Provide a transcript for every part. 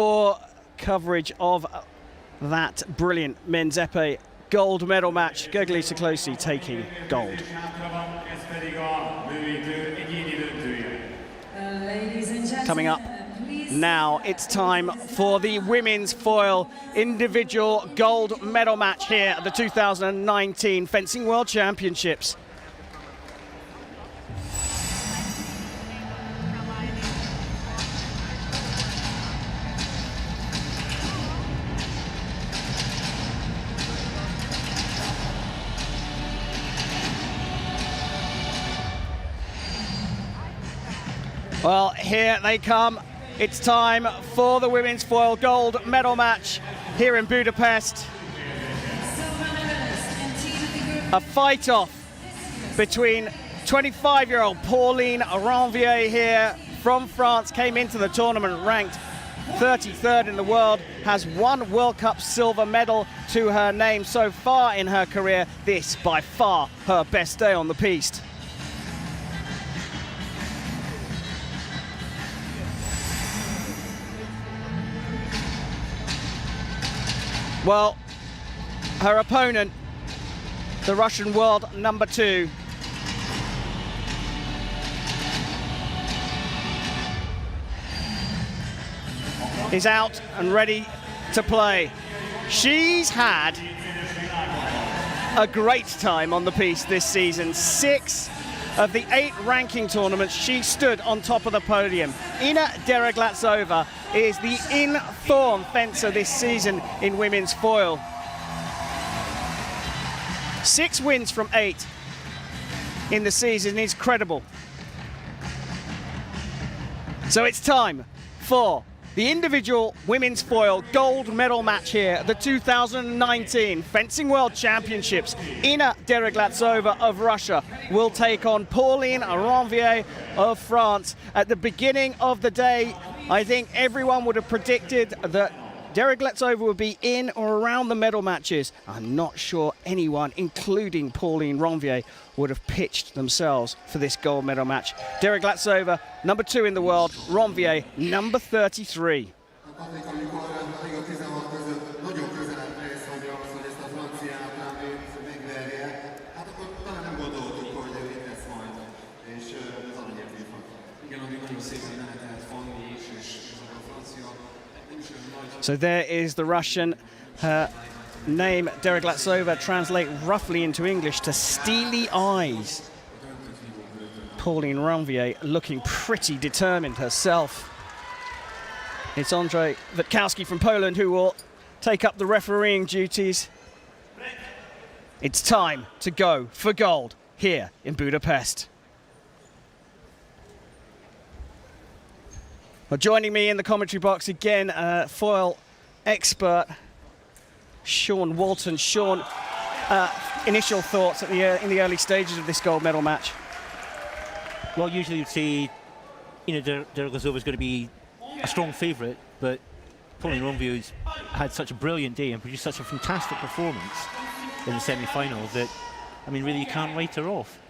For coverage of that brilliant men's épée gold medal match, Deriglazova closely taking gold. Coming up now, it's time for the women's foil individual gold medal match here at the 2019 Fencing World Championships. Well, here they come. It's time for the women's foil gold medal match here in Budapest. A fight-off between 25-year-old Pauline Ranvier here from France, came into the tournament ranked 33rd in the world, has one World Cup silver medal to her name so far in her career. This, by far, her best day on the piste. Well, her opponent, the Russian world number 2, is out and ready to play. She's had a great time on the piste this season. 6 of the 8 ranking tournaments, she stood on top of the podium. Deriglazova is the in-form fencer this season in women's foil. 6 wins from 8 in the season is credible. So it's time for the individual women's foil gold medal match here at the 2019 Fencing World Championships. Deriglazova of Russia will take on Pauline Ranvier of France. At the beginning of the day, I think everyone would have predicted that Deriglazova would be in or around the medal matches. I'm not sure anyone, including Pauline Ranvier, would have pitched themselves for this gold medal match. Deriglazova, number 2 in the world, Ranvier, number 33. So there is the Russian. Her name, Deriglazova, translate roughly into English to steely eyes. Pauline Ranvier looking pretty determined herself. It's Andrzej Witkowski from Poland who will take up the refereeing duties. It's time to go for gold here in Budapest. Well, joining me in the commentary box again, foil expert Sean Walton. Sean, initial thoughts at in the early stages of this gold medal match? Well, usually you'd say, Deriglazova is going to be a strong favourite, but Pauline Ranvier's had such a brilliant day and produced such a fantastic performance in the semi-final that, I mean, really you can't write her off.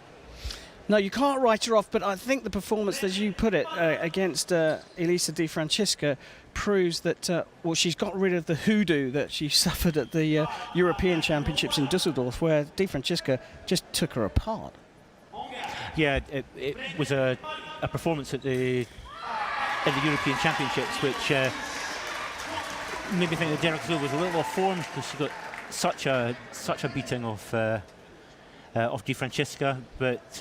No, you can't write her off, but I think the performance, as you put it, against Elisa Di Francesca proves that, well, she's got rid of the hoodoo that she suffered at the European Championships in Dusseldorf, where Di Francesca just took her apart. Yeah, it was a performance in the European Championships, which made me think that Deriglazova was a little off form because she got such a beating of Di Francesca, but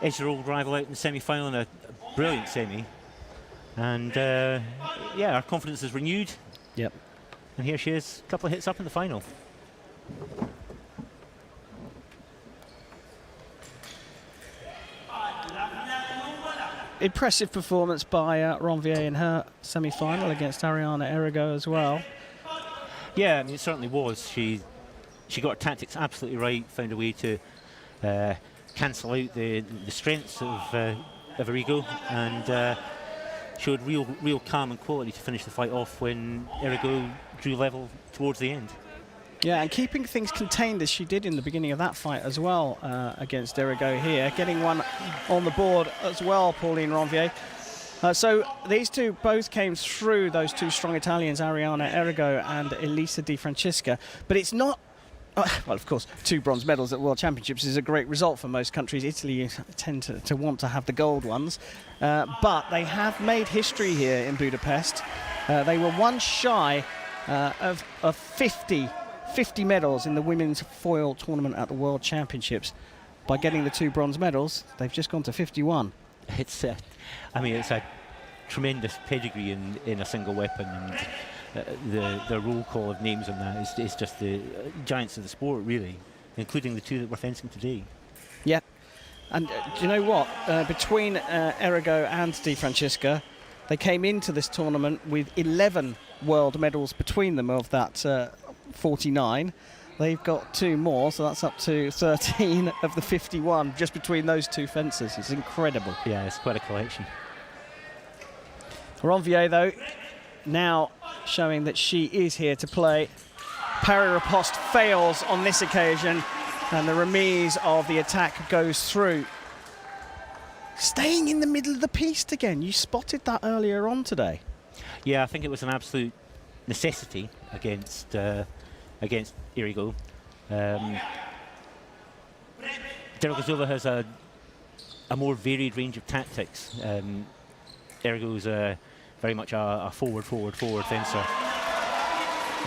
edged her old rival out in the semi-final in a brilliant semi, and yeah, our confidence is renewed. Yep. And here she is, a couple of hits up in the final. Impressive performance by Ranvier in her semi-final against Ariana Errigo as well. Yeah, I mean, it certainly was. She got her tactics absolutely right, found a way to cancel out the strengths of Errigo, and showed real calm and quality to finish the fight off when Errigo drew level towards the end. Yeah, and keeping things contained as she did in the beginning of that fight as well against Errigo here, getting one on the board as well, Pauline Ranvier. So these two both came through, those two strong Italians, Ariana Errigo and Elisa Di Francesca. But it's not, well, of course, 2 bronze medals at World Championships is a great result for most countries. Italy tend to want to have the gold ones. But they have made history here in Budapest. They were one shy of 50 medals in the women's foil tournament at the World Championships. By getting the 2 bronze medals, they've just gone to 51. It's I mean, it's a tremendous pedigree in a single weapon, and the roll call of names on that is just the giants of the sport, really, including the 2 that we're fencing today. Yeah, and do you know what? Between Errigo and Di Francesca, they came into this tournament with 11 world medals between them of that 49. They've got 2 more, so that's up to 13 of the 51 just between those 2 fences. It's incredible. Yeah, it's quite a collection. Ranvier, though, now showing that she is here to play. Parry riposte fails on this occasion, and the remise of the attack goes through. Staying in the middle of the piste again. You spotted that earlier on today. Yeah, I think it was an absolute necessity against Errigo. Deriglazova has a more varied range of tactics. Errigo's very much a forward fencer.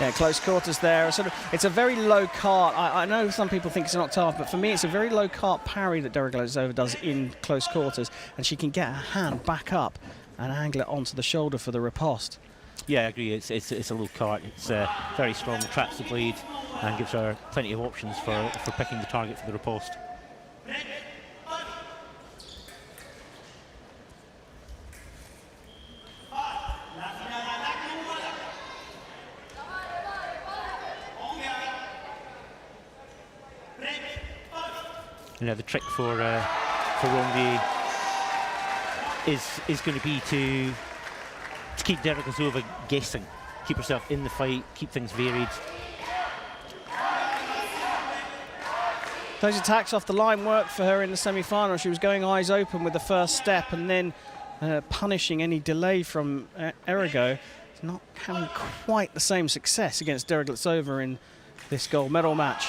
Yeah, close quarters there. It's a very low cart. I know some people think it's an octave, but for me it's a very low cart parry that Deriglazova does in close quarters, and she can get her hand back up and angle it onto the shoulder for the riposte. Yeah, I agree. It's a low cart. It's very strong, traps the blade, and gives her plenty of options for picking the target for the riposte. You know, the trick for Ranvier is going to be to keep Deriglazova guessing, keep herself in the fight, keep things varied. Those attacks off the line worked for her in the semi-final. She was going eyes open with the first step and then punishing any delay from Errigo. Not having quite the same success against Deriglazova in this gold medal match.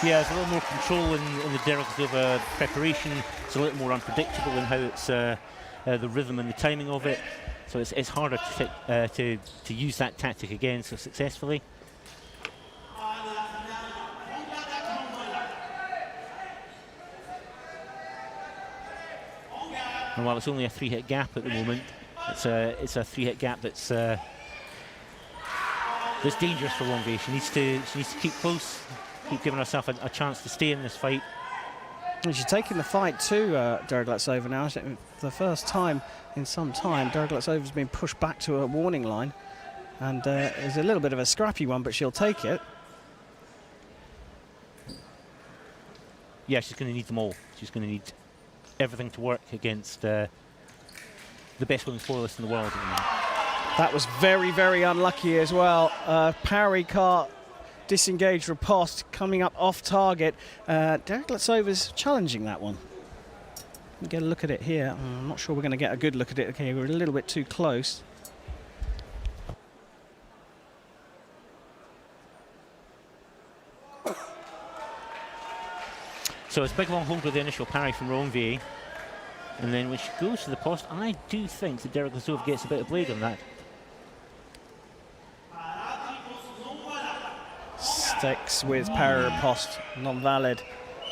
Yeah, there's a little more control in the Deriglazova preparation. It's a little more unpredictable in how it's the rhythm and the timing of it. So it's harder to use that tactic again so successfully. And while it's only a 3-hit gap at the moment, it's a 3-hit gap that's dangerous for Ranvier. She needs to keep close, keep giving herself a chance to stay in this fight. And she's taking the fight to Deriglazova now. For the first time in some time, Deriglazova's been pushed back to a warning line, and it's a little bit of a scrappy one, but she'll take it. Yeah, she's going to need them all. She's going to need everything to work against the best women's foilist in the world. That was very, very unlucky as well. Parry cart, disengaged riposte, coming up off target. Deriglazova's challenging that one. Get a look at it here. I'm not sure we're going to get a good look at it. Okay, we're a little bit too close. So it's big long hold with the initial parry from Ranvier. And then when she goes to the post, I do think that Deriglazova gets a bit of blade on that. Sticks with parry riposte, non-valid.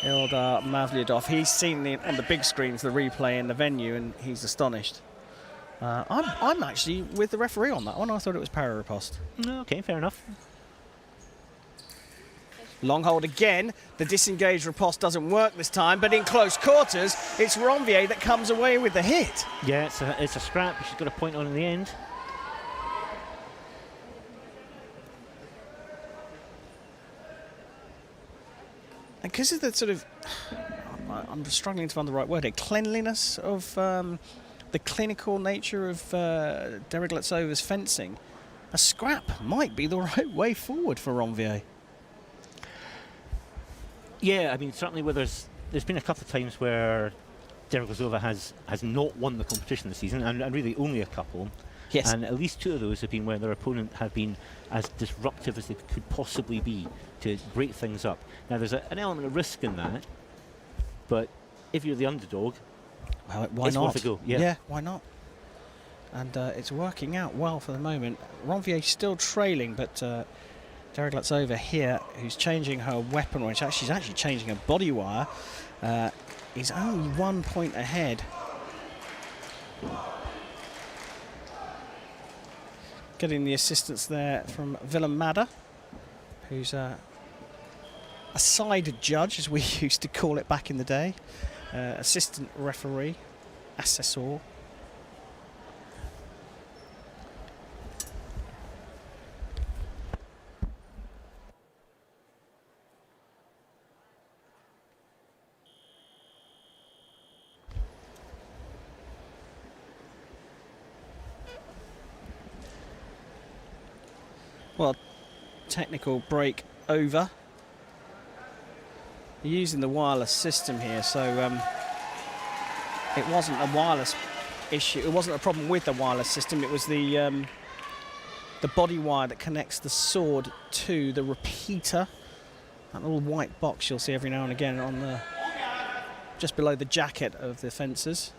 Ildar Mavlyadov. He's seen on the big screens the replay in the venue, and he's astonished. I'm actually with the referee on that one. I thought it was parry riposte. Okay, fair enough. Long hold again. The disengaged riposte doesn't work this time, but in close quarters, it's Ranvier that comes away with the hit. Yeah, it's a scrap. She's got a point on in the end. And because of the sort of, I'm struggling to find the right word here, cleanliness of the clinical nature of Deriglazova's fencing, a scrap might be the right way forward for Ranvier. Yeah, I mean, certainly where there's been a couple of times where Deriglazova has not won the competition this season, and really only a couple. Yes. And at least 2 of those have been where their opponent have been as disruptive as they could possibly be to break things up. Now, there's an element of risk in that, but if you're the underdog, well, why it's not? worth a go. Yeah, why not? And it's working out well for the moment. Ranvier still trailing, but Deriglazova here, who's changing her weapon, which she's actually changing her body wire, is only 1 point ahead. Getting the assistance there from Willem Madder, who's a side judge, as we used to call it back in the day. Assistant referee, assessor. Well, technical break over. Using the wireless system here, so it wasn't a wireless issue. It wasn't a problem with the wireless system. It was the body wire that connects the sword to the repeater. That little white box you'll see every now and again on the just below the jacket of the fencers.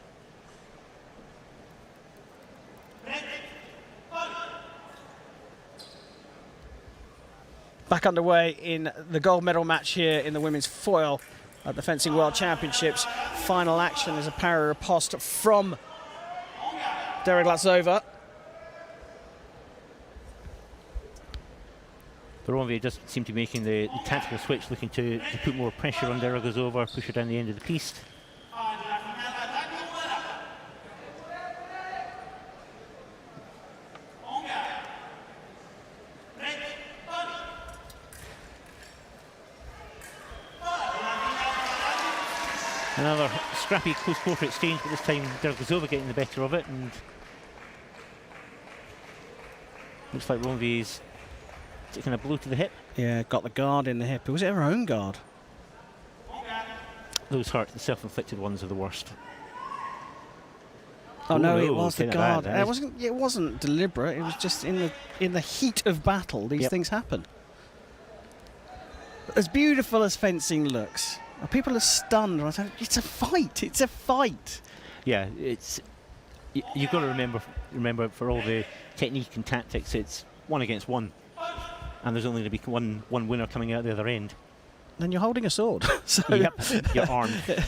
Back underway in the gold medal match here in the women's foil at the Fencing World Championships. Final action is a parry riposte from Deriglazova. Ranvier does seem to be making the tactical switch, looking to put more pressure on Deriglazova, push her down the end of the piece. Another scrappy close quarter exchange, but this time Deriglazova getting the better of it, and looks like Ranvier's taking a blow to the hip. Yeah, got the guard in the hip. Was it her own guard? Those hurt, the self-inflicted ones are the worst. Oh no, it was the take guard. that back. It wasn't deliberate. It was just in the heat of battle. These things happen. As beautiful as fencing looks, people are stunned. I say, it's a fight. It's a fight. Yeah, it's you've got to remember for all the technique and tactics, it's 1 against 1, and there's only going to be one winner coming out the other end. Then you're holding a sword. So yep, you're armed.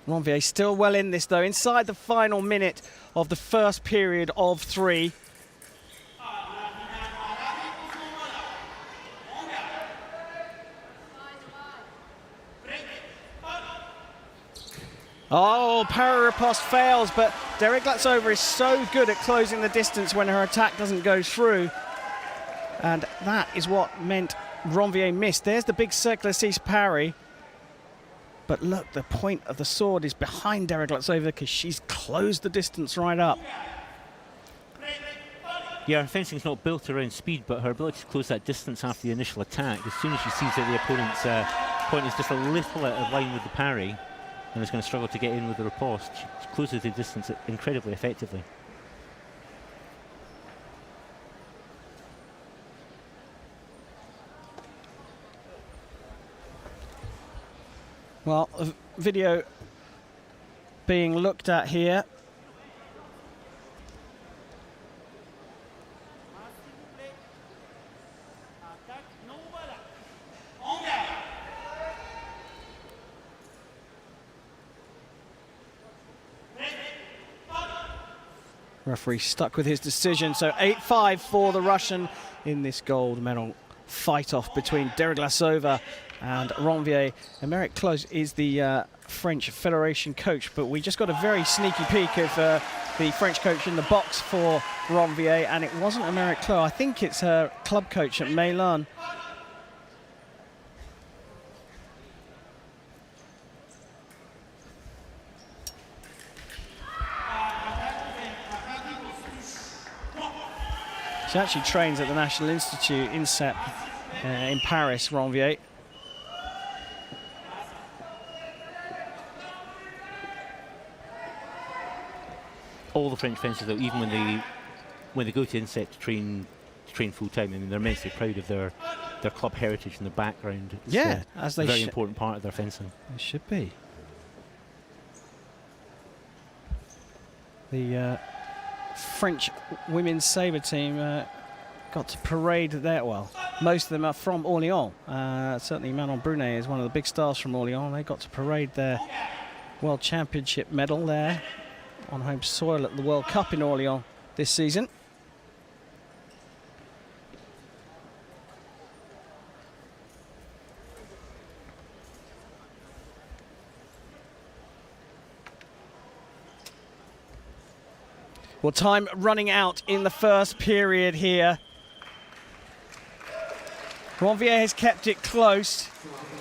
Ranvier still well in this though, inside the final minute of the first period of 3. Oh, parry riposte fails, but Deriglazova is so good at closing the distance when her attack doesn't go through. And that is what meant Ranvier missed. There's the big circular cease parry. But look, the point of the sword is behind Deriglazova because she's closed the distance right up. Yeah, her fencing's not built around speed, but her ability to close that distance after the initial attack, as soon as she sees that the opponent's point is just a little out of line with the parry, and is going to struggle to get in with the riposte, she closes the distance incredibly effectively. Well, a video being looked at here. Referee stuck with his decision, so 8-5 for the Russian in this gold medal fight-off between Deriglazova and Ranvier. And Emeric Close is the French Federation coach, but we just got a very sneaky peek of the French coach in the box for Ranvier, and it wasn't Emeric Close. I think it's her club coach at Milan. She actually trains at the National Institute in SEP in Paris, Ranvier. All the French fencers, though, even when they go to INSET to train full time, I mean, they're immensely proud of their club heritage and their background. It's as they a very important part of their fencing. It should be. The French women's sabre team got to parade there. Well, most of them are from Orléans. Certainly Manon Brunet is one of the big stars from Orléans. They got to parade their World Championship medal there on home soil at the World Cup in Orléans this season. Well, time running out in the first period here. Ranvier has kept it close,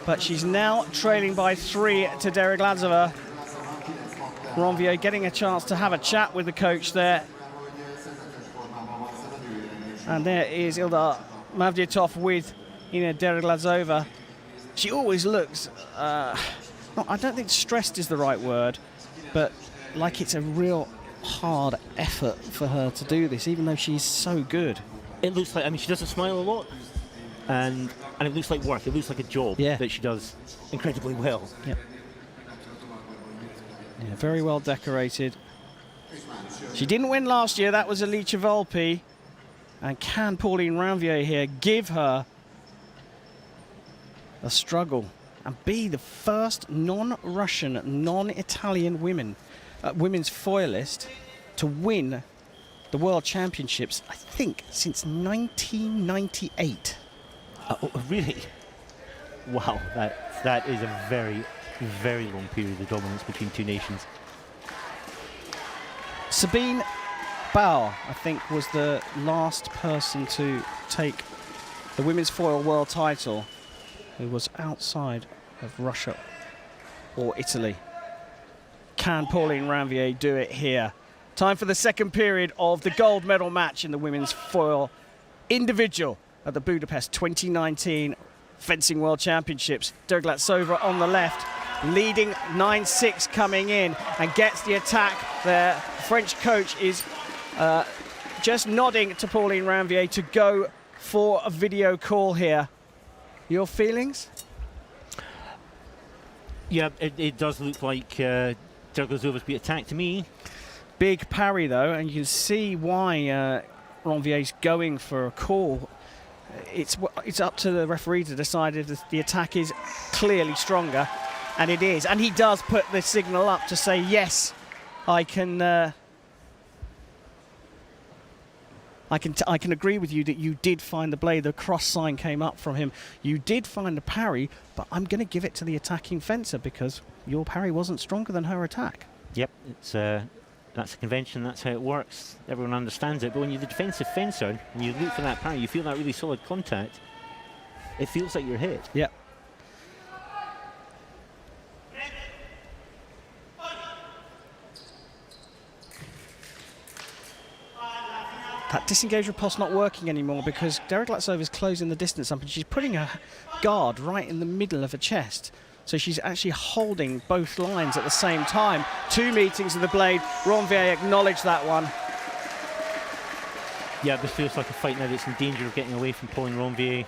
but she's now trailing by 3 to Deriglazova. Ranvier getting a chance to have a chat with the coach there. And there is Ilda Mavdiatov with Deriglazova. She always looks, I don't think stressed is the right word, but like it's a real hard effort for her to do this, even though she's so good. It looks like, I mean, she doesn't smile a lot, and it looks like work. It looks like a job that she does incredibly well. Yep. Yeah, very well decorated. She didn't win last year. That was Alicia Volpi. And can Pauline Ranvier here give her a struggle and be the first non-Russian, non-Italian women's foilist to win the World Championships, I think, since 1998. Oh, really? Wow, that is a very, very long period of dominance between two nations. Sabine Bauer, I think, was the last person to take the women's foil world title who was outside of Russia or Italy. Can Pauline Ranvier do it here? Time for the second period of the gold medal match in the women's foil individual at the Budapest 2019 Fencing World Championships. Deriglazova on the left, leading 9-6 coming in and gets the attack there. The French coach is just nodding to Pauline Ranvier to go for a video call here. Your feelings? Yeah, it does look like Deriglazova's being attacked to me. Big parry though, and you can see why Ranvier's going for a call. It's up to the referee to decide if the attack is clearly stronger, and it is. And he does put the signal up to say, yes, I can agree with you that you did find the blade. The cross sign came up from him. You did find a parry, but I'm going to give it to the attacking fencer because your parry wasn't stronger than her attack. Yep, that's a convention, that's how it works. Everyone understands it, but when you're the defensive fencer and you look for that parry, you feel that really solid contact, it feels like you're hit. Yep. That disengage riposte not working anymore because Deriglazova is closing the distance up and she's putting her guard right in the middle of her chest. So she's actually holding both lines at the same time. 2 meetings of the blade. Ranvier acknowledged that one. Yeah, this feels like a fight now that's in danger of getting away from Pauline Ranvier.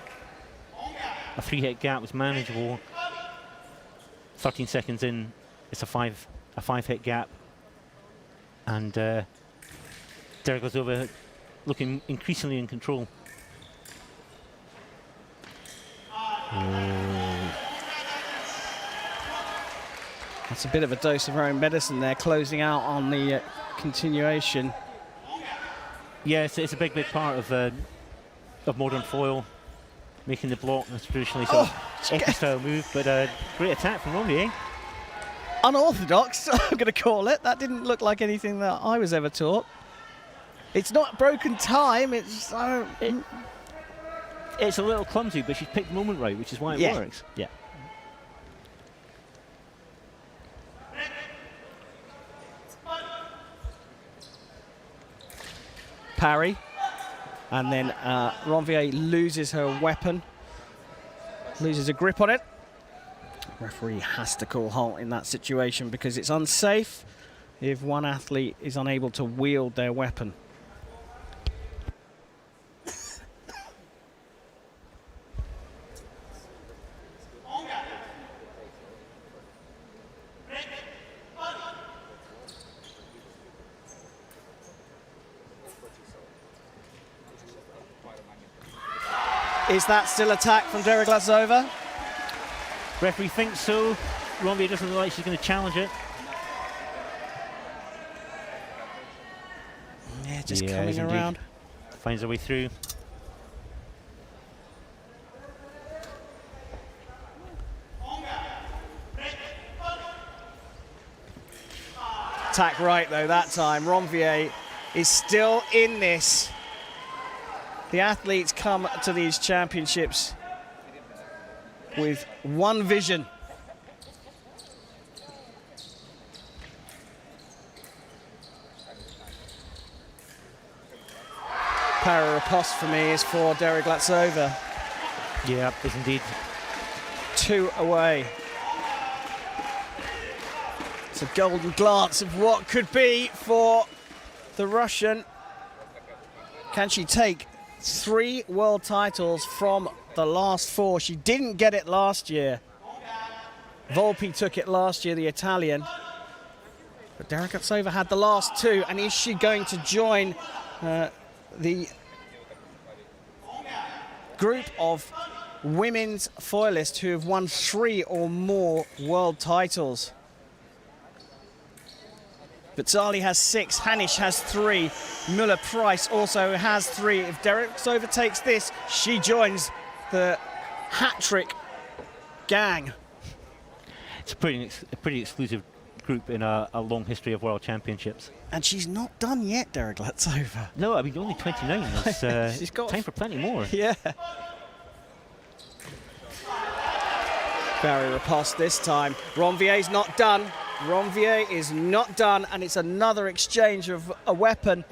A 3-hit gap was manageable. 13 seconds in, it's a 5-hit gap. And Deriglazova looking increasingly in control. That's a bit of a dose of her own medicine there, closing out on the continuation. Yeah, it's a big part of modern foil, making the block a traditionally sort of style move, but great attack from Ranvier. Unorthodox, I'm going to call it. That didn't look like anything that I was ever taught. It's not broken time, it's a little clumsy, but she's picked the moment right, which is why it works. Yeah. Parry. And then Ranvier loses her weapon, loses a grip on it. Referee has to call halt in that situation because it's unsafe if one athlete is unable to wield their weapon. Is that still attack from Deriglazova? Referee thinks so. Ranvier doesn't look like she's going to challenge it. Yeah, just coming around. Finds her way through. Attack right though that time. Ranvier is still in this. The athletes come to these championships with one vision. Para riposte for me is for Deriglazova. Yeah, is indeed. 2 away. It's a golden glance of what could be for the Russian. Can she take 3 world titles from the last 4? She didn't get it last year. Volpi took it last year, the Italian. But Deriglazova had the last 2, and is she going to join the group of women's foilists who have won 3 or more world titles? Bazzali has 6, Hanisch has 3, Müller-Price also has 3. If Deriglazova takes this, she joins the hat-trick gang. It's a pretty exclusive group in a long history of world championships. And she's not done yet, Deriglazova. No, I mean, only 29. She's got time for plenty more. Yeah. Barrier riposte this time. Ranvier's not done. Ranvier is not done, and it's another exchange of a weapon.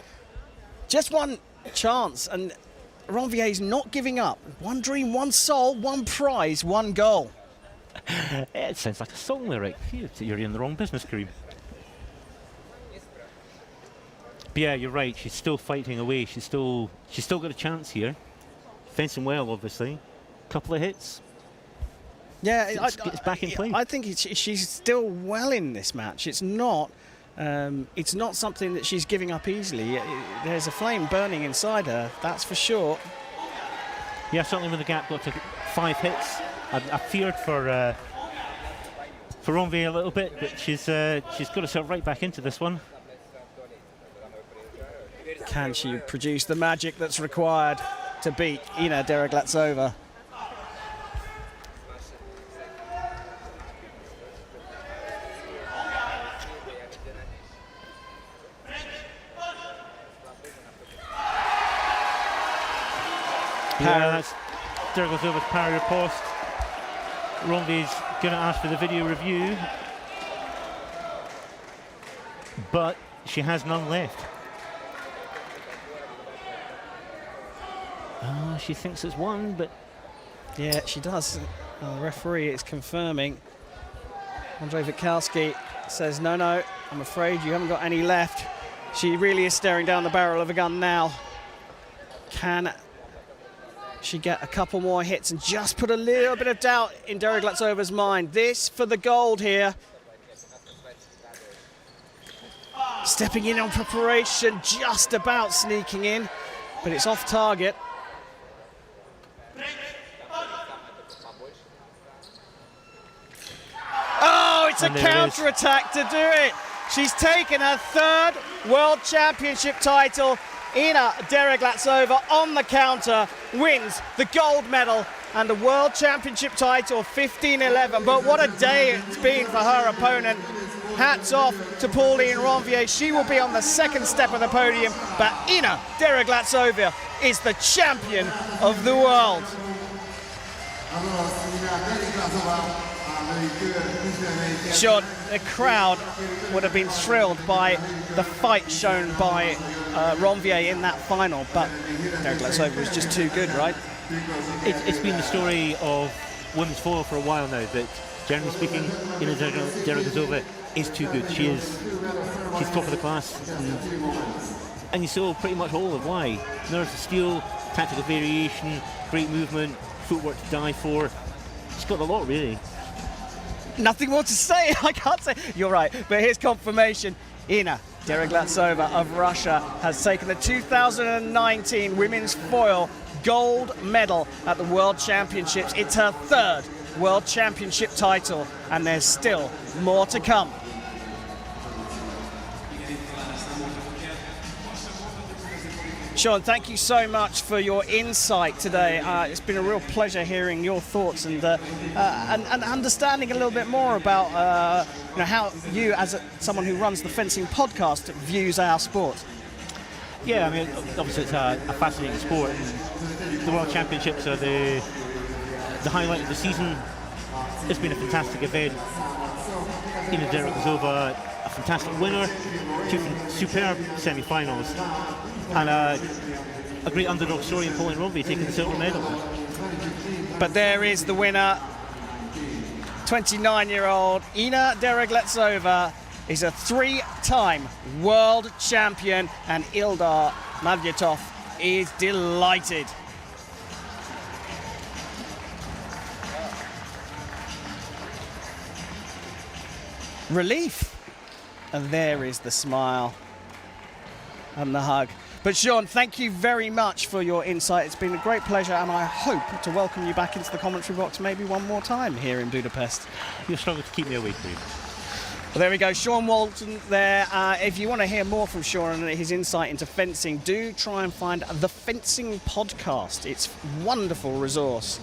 Just one chance, and Ranvier's not giving up. One dream, one soul, one prize, one goal. It sounds like a song lyric. You're in the wrong business, Kareem. But yeah, you're right. She's still fighting away. She's still got a chance here. Fencing well, obviously. Couple of hits. Yeah, it's back in play. I think she's still well in this match. It's not something that she's giving up easily. There's a flame burning inside her, that's for sure. Yeah, certainly when the gap got to 5 hits, I feared for Ranvier a little bit, but she's got herself right back into this one. Can she produce the magic that's required to beat Ina Deriglazova? Yeah, that's Deriglazova's parry riposte. Ranvier's going to ask for the video review, but she has none left. She thinks it's one, but... Yeah, she does. The referee is confirming. Andrei Wikowski says, no, I'm afraid you haven't got any left. She really is staring down the barrel of a gun now. Can she get a couple more hits and just put a little bit of doubt in Deriglazova's mind? This for the gold here. Stepping in on preparation, just about sneaking in, but it's off target. Oh, it's a counter-attack to do it. She's taken her 3rd World Championship title. Ina Deriglazova on the counter wins the gold medal and the World Championship title 15-11. But what a day it's been for her opponent. Hats off to Pauline Ranvier. She will be on the 2nd step of the podium, but Ina Deriglazova is the champion of the world. Sean, the crowd would have been thrilled by the fight shown by Ranvier in that final, but Deriglazova was just too good, right? It's been the story of women's foil for a while now, that generally speaking, Deriglazova is too good. She's top of the class, and you saw pretty much all of why. Nerves of steel, tactical variation, great movement, footwork to die for. She's got a lot, really. Nothing more to say. I can't say. You're right. But here's confirmation. Ina Deriglazova of Russia has taken the 2019 women's foil gold medal at the World Championships. It's her third World Championship title, and there's still more to come. Sean, thank you so much for your insight today. It's been a real pleasure hearing your thoughts and understanding a little bit more about how you, as someone who runs the fencing podcast, views our sport. Yeah, I mean, obviously it's a fascinating sport, and the World Championships are the highlight of the season. It's been a fantastic event. Ina Deriglazova, a fantastic winner, two superb semi-finals, and a great underdog story in Pauline Ranvier taking the silver medal. But there is the winner. 29-year-old Ina Deriglazova is a three-time world champion, and Ildar Madjatov is delighted. Relief. And there is the smile and the hug. But Sean, thank you very much for your insight. It's been a great pleasure, and I hope to welcome you back into the commentary box maybe one more time here in Budapest. You're struggling to keep me awake, Dave. Well, there we go, Sean Walton there. If you want to hear more from Sean and his insight into fencing, do try and find the Fencing Podcast. It's a wonderful resource